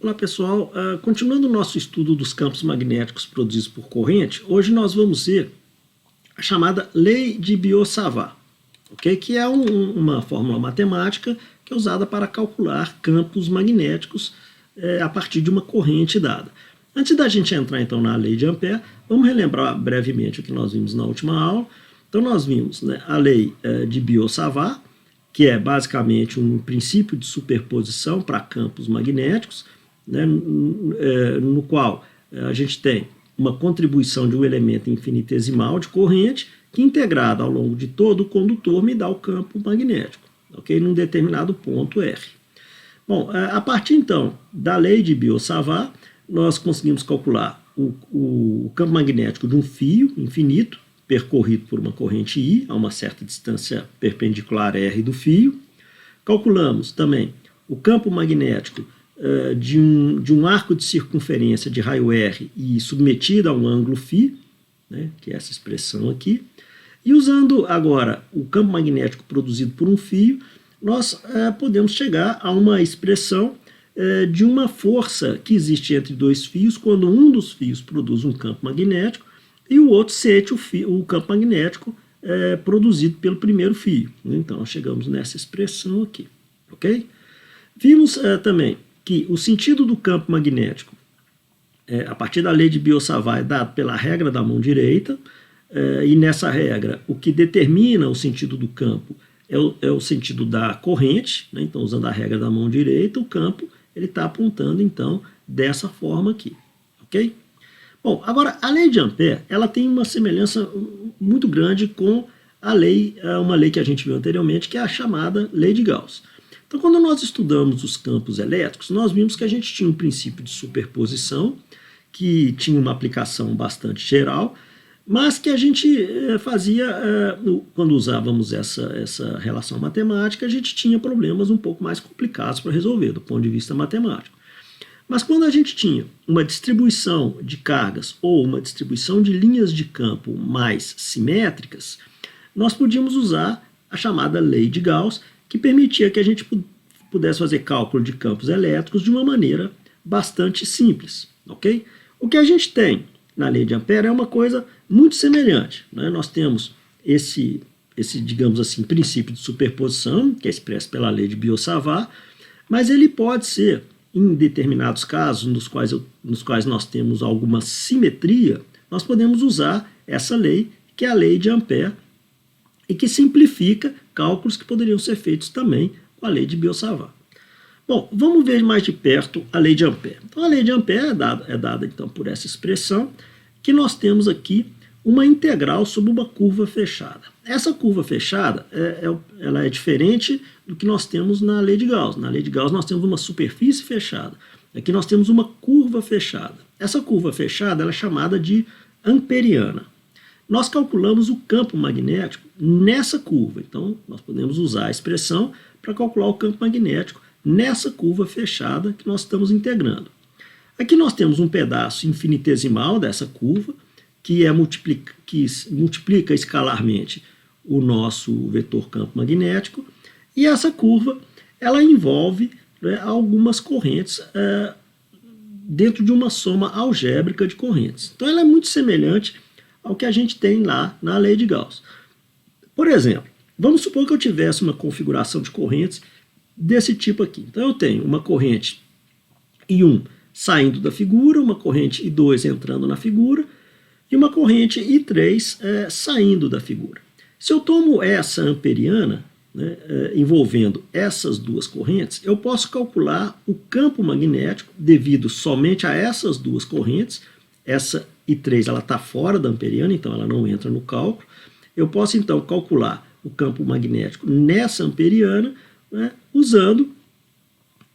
Olá pessoal, continuando o nosso estudo dos campos magnéticos produzidos por corrente, hoje nós vamos ver a chamada Lei de Biot-Savart, okay? Que é uma fórmula matemática que é usada para calcular campos magnéticos a partir de uma corrente dada. Antes da gente entrar então na Lei de Ampère, vamos relembrar brevemente o que nós vimos na última aula. Então nós vimos, né, a Lei de Biot-Savart, que é basicamente um princípio de superposição para campos magnéticos, né, no qual a gente tem uma contribuição de um elemento infinitesimal de corrente que, integrado ao longo de todo o condutor, me dá o campo magnético, okay, num determinado ponto R. Bom, a partir então da lei de Biot-Savart, nós conseguimos calcular o campo magnético de um fio infinito percorrido por uma corrente I a uma certa distância perpendicular R do fio. Calculamos também o campo magnético de um arco de circunferência de raio R e submetido a um ângulo φ, né, que é essa expressão aqui. E usando agora o campo magnético produzido por um fio, nós podemos chegar a uma expressão de uma força que existe entre dois fios quando um dos fios produz um campo magnético e o outro sente o campo magnético produzido pelo primeiro fio. Então, chegamos nessa expressão aqui, ok? Vimos também que o sentido do campo magnético, a partir da lei de Biot-Savart, é dado pela regra da mão direita, e nessa regra, o que determina o sentido do campo é o sentido da corrente, né? Então, usando a regra da mão direita, o campo ele está apontando, então, dessa forma aqui, ok? Bom, agora, a lei de Ampère, ela tem uma semelhança muito grande com a lei, uma lei que a gente viu anteriormente, que é a chamada lei de Gauss. Então, quando nós estudamos os campos elétricos, nós vimos que a gente tinha um princípio de superposição, que tinha uma aplicação bastante geral, mas que a gente fazia, quando usávamos essa relação matemática, a gente tinha problemas um pouco mais complicados para resolver, do ponto de vista matemático. Mas quando a gente tinha uma distribuição de cargas ou uma distribuição de linhas de campo mais simétricas, nós podíamos usar a chamada lei de Gauss, que permitia que a gente pudesse fazer cálculo de campos elétricos de uma maneira bastante simples, ok? O que a gente tem na lei de Ampère é uma coisa muito semelhante, né? Nós temos esse, digamos assim, princípio de superposição, que é expresso pela lei de Biot-Savart, mas ele pode ser, em determinados casos, nos quais nós temos alguma simetria, nós podemos usar essa lei, que é a lei de Ampère, e que simplifica cálculos que poderiam ser feitos também com a lei de Biot-Savart. Bom, vamos ver mais de perto a lei de Ampère. Então, a lei de Ampère é dada então, por essa expressão, que nós temos aqui uma integral sobre uma curva fechada. Essa curva fechada ela é diferente do que nós temos na lei de Gauss. Na lei de Gauss nós temos uma superfície fechada. Aqui nós temos uma curva fechada. Essa curva fechada ela é chamada de amperiana. Nós calculamos o campo magnético nessa curva. Então, nós podemos usar a expressão para calcular o campo magnético nessa curva fechada que nós estamos integrando. Aqui nós temos um pedaço infinitesimal dessa curva, que multiplica escalarmente o nosso vetor campo magnético, e essa curva ela envolve, né, algumas correntes dentro de uma soma algébrica de correntes. Então, ela é muito semelhante ao que a gente tem lá na lei de Gauss. Por exemplo, vamos supor que eu tivesse uma configuração de correntes desse tipo aqui. Então eu tenho uma corrente I1 saindo da figura, uma corrente I2 entrando na figura e uma corrente I3 saindo da figura. Se eu tomo essa amperiana, né, envolvendo essas duas correntes, eu posso calcular o campo magnético devido somente a essas duas correntes. Essa I3 ela está fora da amperiana, então ela não entra no cálculo. Eu posso então calcular o campo magnético nessa amperiana, né, usando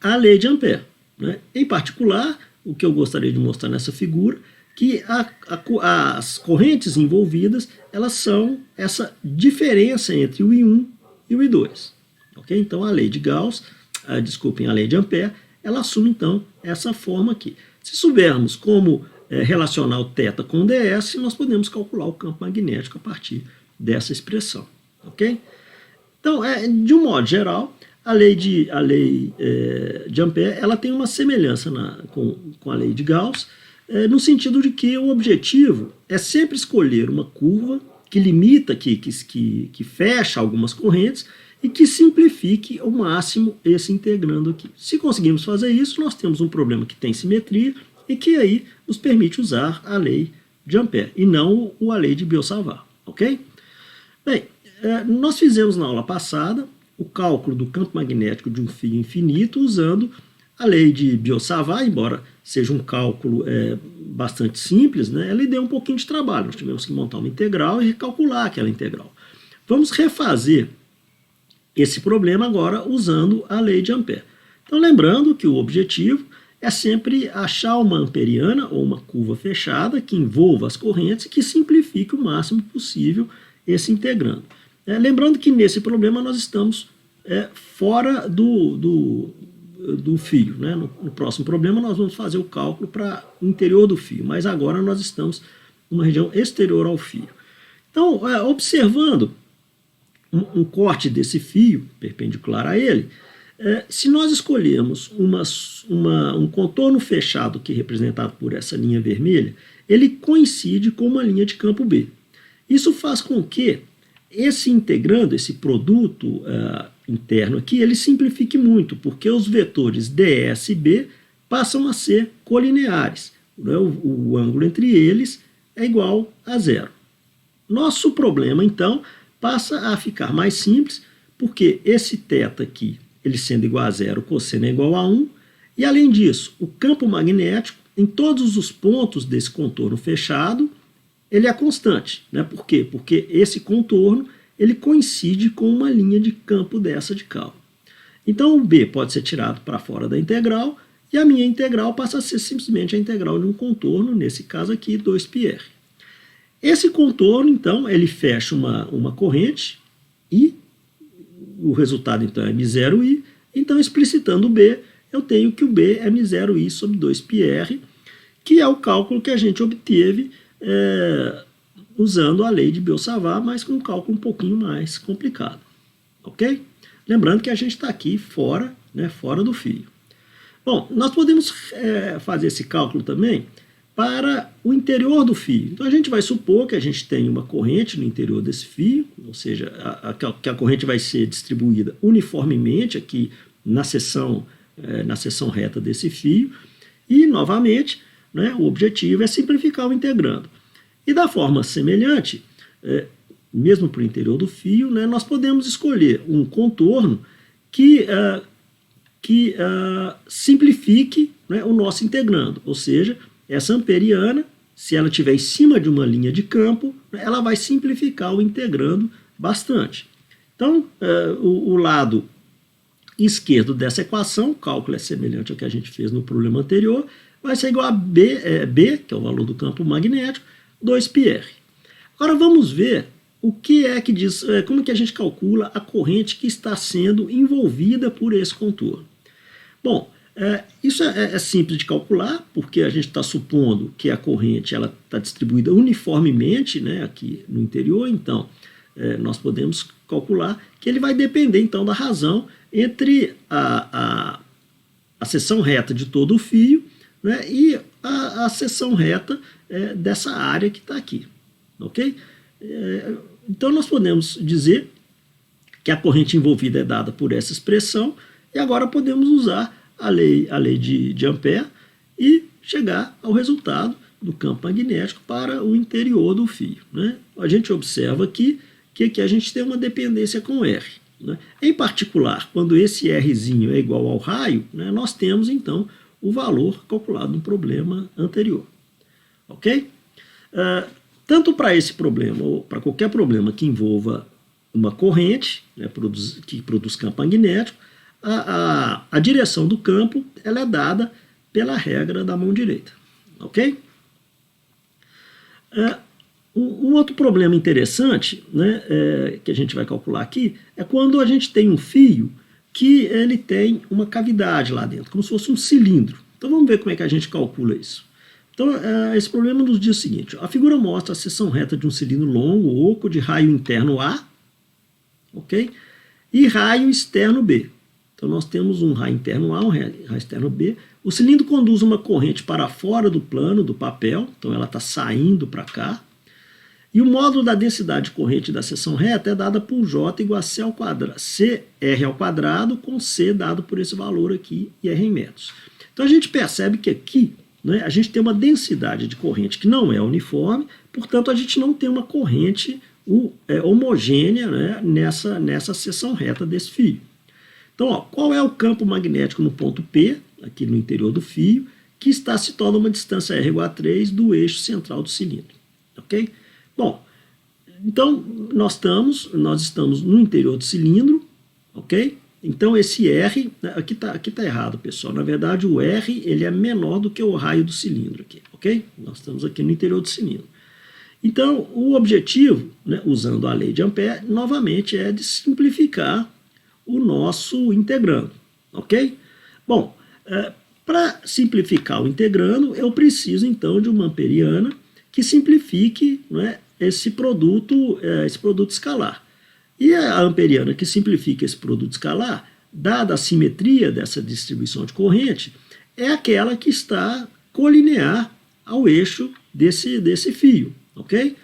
a lei de Ampère, né? Em particular, o que eu gostaria de mostrar nessa figura, que as correntes envolvidas elas são essa diferença entre o I1 e o I2. Okay? Então a lei de Gauss, a lei de Ampère, ela assume então essa forma aqui. Se soubermos como relacionar o θ com o ds, nós podemos calcular o campo magnético a partir dessa expressão. Okay? Então, de um modo geral, a lei de Ampère ela tem uma semelhança com a lei de Gauss, no sentido de que o objetivo é sempre escolher uma curva que limita, que fecha algumas correntes e que simplifique ao máximo esse integrando aqui. Se conseguirmos fazer isso, nós temos um problema que tem simetria e que aí nos permite usar a lei de Ampère e não a lei de Biot-Savart, ok? Bem, nós fizemos na aula passada o cálculo do campo magnético de um fio infinito usando a lei de Biot-Savart, embora seja um cálculo bastante simples, né, ela deu um pouquinho de trabalho. Nós tivemos que montar uma integral e recalcular aquela integral. Vamos refazer esse problema agora usando a lei de Ampère. Então, lembrando que o objetivo é sempre achar uma amperiana ou uma curva fechada que envolva as correntes e que simplifique o máximo possível esse integrando. Lembrando que nesse problema nós estamos fora do fio. Né? No próximo problema nós vamos fazer o cálculo para o interior do fio, mas agora nós estamos numa região exterior ao fio. Então, observando um corte desse fio perpendicular a ele, se nós escolhermos um contorno fechado que é representado por essa linha vermelha, ele coincide com uma linha de campo B. Isso faz com que esse integrando, esse produto interno aqui, ele simplifique muito, porque os vetores ds e b passam a ser colineares. Né? O ângulo entre eles é igual a zero. Nosso problema, então, passa a ficar mais simples, porque esse θ aqui, ele sendo igual a zero, cosseno é igual a 1, e além disso, o campo magnético, em todos os pontos desse contorno fechado, ele é constante. Né? Por quê? Porque esse contorno ele coincide com uma linha de campo dessa de cal. Então o B pode ser tirado para fora da integral e a minha integral passa a ser simplesmente a integral de um contorno, nesse caso aqui 2πr. Esse contorno, então, ele fecha uma corrente e o resultado então é μ0i. Então, explicitando o B, eu tenho que o B é μ0i sobre 2πr, que é o cálculo que a gente obteve usando a lei de Biot-Savart, mas com um cálculo um pouquinho mais complicado. Ok? Lembrando que a gente está aqui fora, né, fora do fio. Bom, nós podemos fazer esse cálculo também para o interior do fio. Então a gente vai supor que a gente tem uma corrente no interior desse fio, ou seja, que a corrente vai ser distribuída uniformemente aqui na seção reta desse fio, e novamente, né, o objetivo é simplificar o integrando. E da forma semelhante, mesmo para o interior do fio, né, nós podemos escolher um contorno que simplifique, né, o nosso integrando. Ou seja, essa amperiana, se ela estiver em cima de uma linha de campo, ela vai simplificar o integrando bastante. Então, o lado esquerdo dessa equação, o cálculo é semelhante ao que a gente fez no problema anterior, vai ser igual a B, que é o valor do campo magnético, 2πr. Agora vamos ver o que é que diz, como que a gente calcula a corrente que está sendo envolvida por esse contorno. Bom, isso é simples de calcular, porque a gente está supondo que a corrente está distribuída uniformemente, né, aqui no interior, então nós podemos calcular que ele vai depender então da razão entre a seção reta de todo o fio, né, e a seção reta dessa área que está aqui, ok? Então nós podemos dizer que a corrente envolvida é dada por essa expressão e agora podemos usar a lei de Ampère e chegar ao resultado do campo magnético para o interior do fio. Né? A gente observa aqui que aqui a gente tem uma dependência com R. Né? Em particular, quando esse Rzinho é igual ao raio, né, nós temos então o valor calculado no problema anterior. Ok? Tanto para esse problema ou para qualquer problema que envolva uma corrente, né, que produz campo magnético, a direção do campo ela é dada pela regra da mão direita. Ok? Um outro problema interessante, né, que a gente vai calcular aqui é quando a gente tem um fio que ele tem uma cavidade lá dentro, como se fosse um cilindro. Então vamos ver como é que a gente calcula isso. Então esse problema nos diz o seguinte: a figura mostra a seção reta de um cilindro longo, oco, de raio interno A, ok? E raio externo B. Então nós temos um raio interno A, um raio externo B. O cilindro conduz uma corrente para fora do plano do papel, então ela está saindo para cá. E o módulo da densidade de corrente da seção reta é dada por J igual a C ao quadrado, CR ao quadrado com C dado por esse valor aqui e R em metros. Então a gente percebe que aqui, né, a gente tem uma densidade de corrente que não é uniforme, portanto a gente não tem uma corrente homogênea, né, nessa seção reta desse fio. Então, ó, qual é o campo magnético no ponto P, aqui no interior do fio, que está situado a uma distância R igual a 3 do eixo central do cilindro? Ok? Bom, então nós estamos no interior do cilindro, ok? Então esse R, aqui tá errado, pessoal. Na verdade o R ele é menor do que o raio do cilindro aqui, ok? Nós estamos aqui no interior do cilindro. Então o objetivo, né, usando a lei de Ampère, novamente é de simplificar o nosso integrando, ok? Bom, para simplificar o integrando, eu preciso então de uma amperiana que simplifique, né, esse produto escalar. E a amperiana que simplifica esse produto escalar, dada a simetria dessa distribuição de corrente, é aquela que está colinear ao eixo desse fio, ok?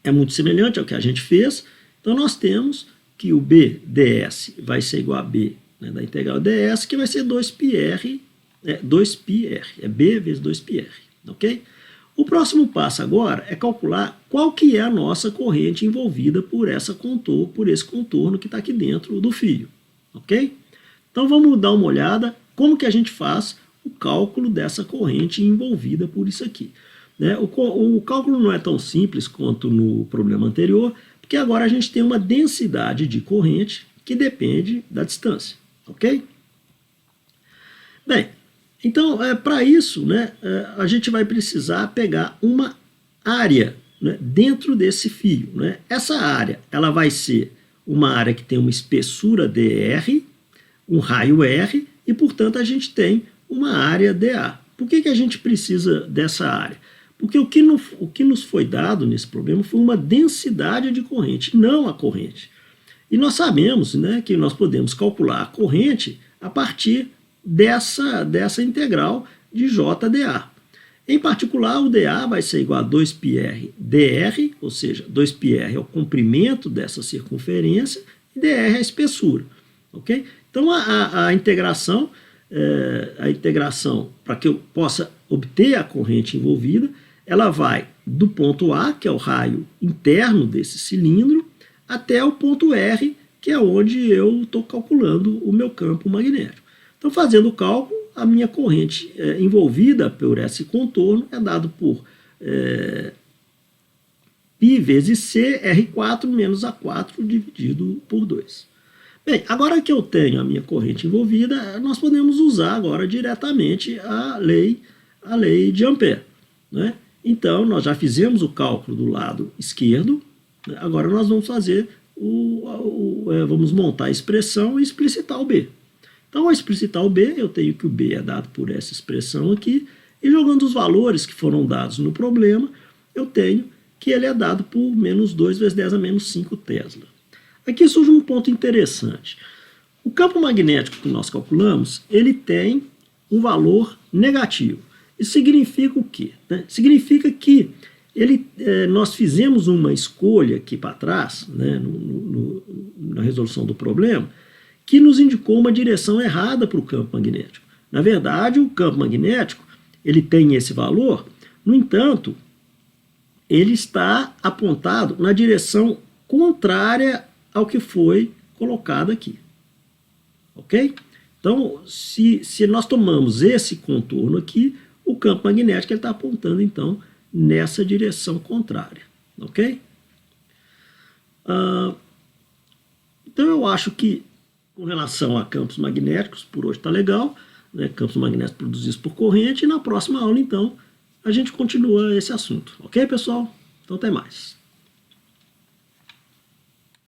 É muito semelhante ao que a gente fez. Então nós temos que o B ds vai ser igual a B, né, da integral ds, que vai ser 2πr, 2πr, é B vezes 2πr, ok? O próximo passo agora é calcular qual que é a nossa corrente envolvida por esse contorno que está aqui dentro do fio, ok? Então vamos dar uma olhada como que a gente faz o cálculo dessa corrente envolvida por isso aqui. Né? O cálculo não é tão simples quanto no problema anterior, porque agora a gente tem uma densidade de corrente que depende da distância, ok? Bem, então, para isso, né, a gente vai precisar pegar uma área, né, dentro desse fio. Né? Essa área ela vai ser uma área que tem uma espessura dr, um raio r, e, portanto, a gente tem uma área dA. Por que a gente precisa dessa área? Porque o que nos foi dado nesse problema foi uma densidade de corrente, não a corrente. E nós sabemos, né, que nós podemos calcular a corrente a partir dessa integral de JdA. Em particular, o dA vai ser igual a 2πr dr, ou seja, 2πr é o comprimento dessa circunferência e dr é a espessura. Okay? Então, a integração para que eu possa obter a corrente envolvida, ela vai do ponto A, que é o raio interno desse cilindro, até o ponto R, que é onde eu estou calculando o meu campo magnético. Então, fazendo o cálculo, a minha corrente envolvida por esse contorno é dado por π vezes C, R4 menos A4 dividido por 2. Bem, agora que eu tenho a minha corrente envolvida, nós podemos usar agora diretamente a lei de Ampère. Né? Então, nós já fizemos o cálculo do lado esquerdo, né? Agora nós vamos fazer vamos montar a expressão e explicitar o B. Então, ao explicitar o B, eu tenho que o B é dado por essa expressão aqui, e jogando os valores que foram dados no problema, eu tenho que ele é dado por menos 2 vezes 10 a menos 5 Tesla. Aqui surge um ponto interessante. O campo magnético que nós calculamos, ele tem um valor negativo. Isso significa o quê? Né? Significa que nós fizemos uma escolha aqui para trás, né, na resolução do problema, que nos indicou uma direção errada para o campo magnético. Na verdade, o campo magnético ele tem esse valor, no entanto, ele está apontado na direção contrária ao que foi colocado aqui. Ok? Então, se nós tomamos esse contorno aqui, o campo magnético está apontando, então, nessa direção contrária. Ok? Então, eu acho que, com relação a campos magnéticos, por hoje está legal, né? Campos magnéticos produzidos por corrente, e na próxima aula, então, a gente continua esse assunto. Ok, pessoal? Então, até mais.